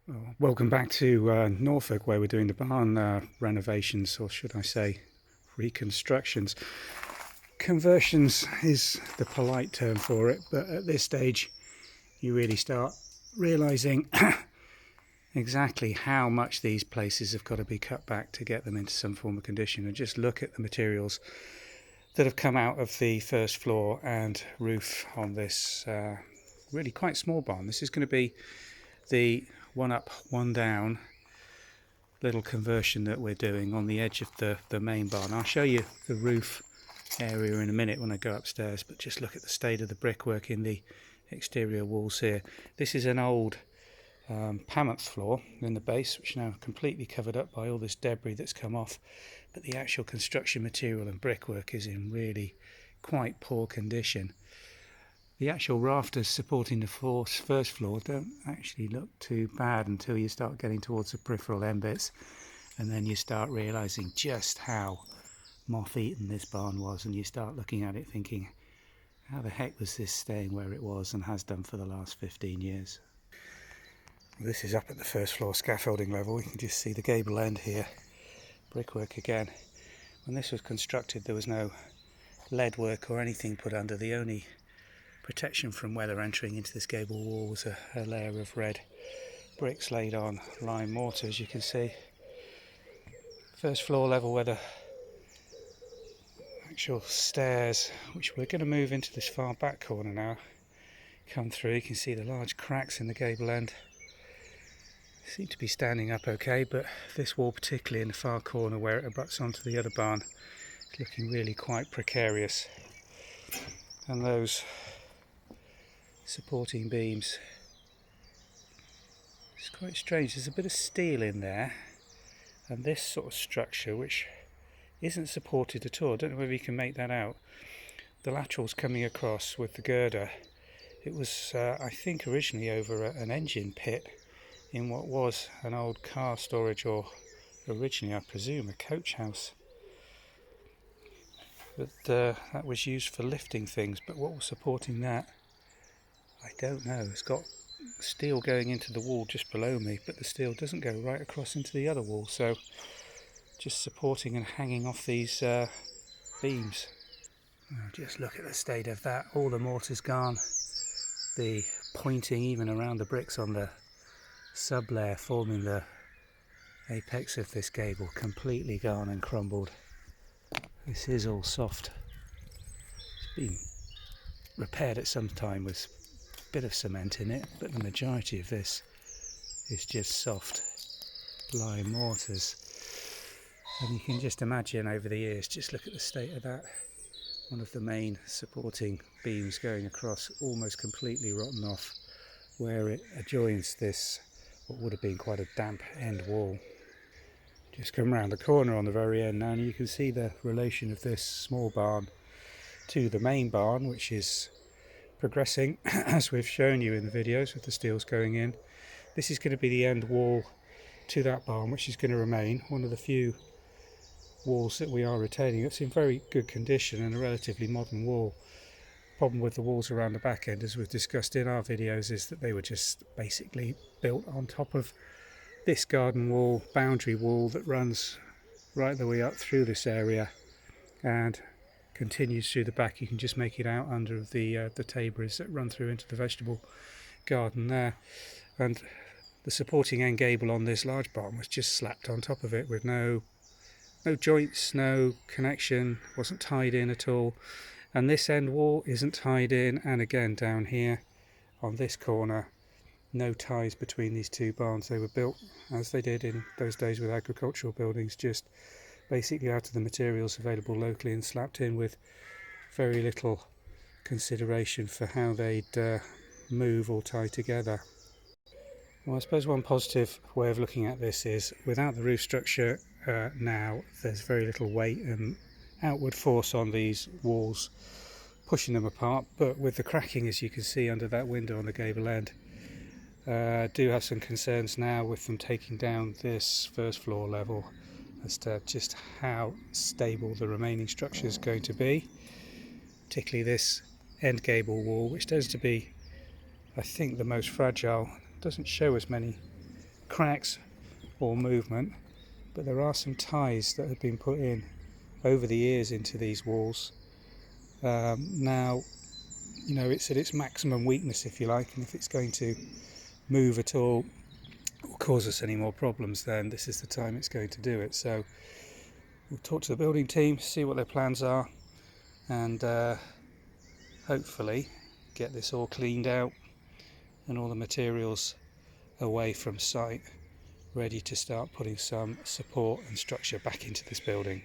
Well, welcome back to Norfolk, where we're doing the barn renovations, or should I say reconstructions. Conversions is the polite term for it, but at this stage you really start realising exactly how much these places have got to be cut back to get them into some form of condition. And just look at the materials that have come out of the first floor and roof on this really quite small barn. This is going to be the one up, one down little conversion that we're doing on the edge of the main barn. I'll show you the roof area in a minute when I go upstairs, but just look at the state of the brickwork in the exterior walls here. This is an old pammoth floor in the base, which is now completely covered up by all this debris that's come off, but the actual construction material and brickwork is in really quite poor condition. The actual rafters supporting the first floor don't actually look too bad until you start getting towards the peripheral end bits, and then you start realising just how moth-eaten this barn was, and you start looking at it thinking, how the heck was this staying where it was and has done for the last 15 years? This is up at the first floor scaffolding level. You can just see the gable end here, brickwork again. When this was constructed there was no lead work or anything put under. The only protection from weather entering into this gable wall was a layer of red bricks laid on lime mortar, as you can see. First floor level where the actual stairs, which we're going to move into this far back corner now, come through. You can see the large cracks in the gable end. Seem to be standing up okay, but this wall, particularly in the far corner where it abuts onto the other barn, is looking really quite precarious. And those supporting beams, it's quite strange. There's a bit of steel in there, and this sort of structure which isn't supported at all. I don't know whether you can make that out. The laterals coming across with the girder, it was I think originally over an engine pit in what was an old car storage, or originally I presume a coach house, but that was used for lifting things. But what was supporting that, I don't know. It's got steel going into the wall just below me, but the steel doesn't go right across into the other wall, so just supporting and hanging off these beams. Just look at the state of that. All the mortar's gone, the pointing even around the bricks on the sub layer forming the apex of this gable completely gone and crumbled. This is all soft. It's been repaired at some time with a bit of cement in it, but the majority of this is just soft lime mortars. And you can just imagine over the years, just look at the state of that. One of the main supporting beams going across, almost completely rotten off, where it adjoins this, what would have been quite a damp end wall. Just come around the corner on the very end now, and you can see the relation of this small barn to the main barn, which is progressing as we've shown you in the videos with the steels going in. This is going to be the end wall to that barn, which is going to remain one of the few walls that we are retaining. It's in very good condition and a relatively modern wall. Problem with the walls around the back end, as we've discussed in our videos, is that they were just basically built on top of this garden wall, boundary wall that runs right the way up through this area and continues through the back. You can just make it out under the tabours that run through into the vegetable garden there. And the supporting end gable on this large barn was just slapped on top of it with no joints, no connection, wasn't tied in at all. And this end wall isn't tied in, and again down here on this corner, no ties between these two barns. They were built as they did in those days with agricultural buildings, just basically out of the materials available locally and slapped in with very little consideration for how they'd move or tie together. Well, I suppose one positive way of looking at this is, without the roof structure now, there's very little weight and outward force on these walls pushing them apart, but with the cracking, as you can see under that window on the gable end, do have some concerns now with them taking down this first floor level as to just how stable the remaining structure is going to be, particularly this end gable wall, which tends to be, I think, the most fragile. Doesn't show as many cracks or movement, but there are some ties that have been put in over the years into these walls. Now, you know, it's at its maximum weakness, if you like, and if it's going to move at all or cause us any more problems, then this is the time it's going to do it. So we'll talk to the building team, see what their plans are, and hopefully get this all cleaned out and all the materials away from site, ready to start putting some support and structure back into this building.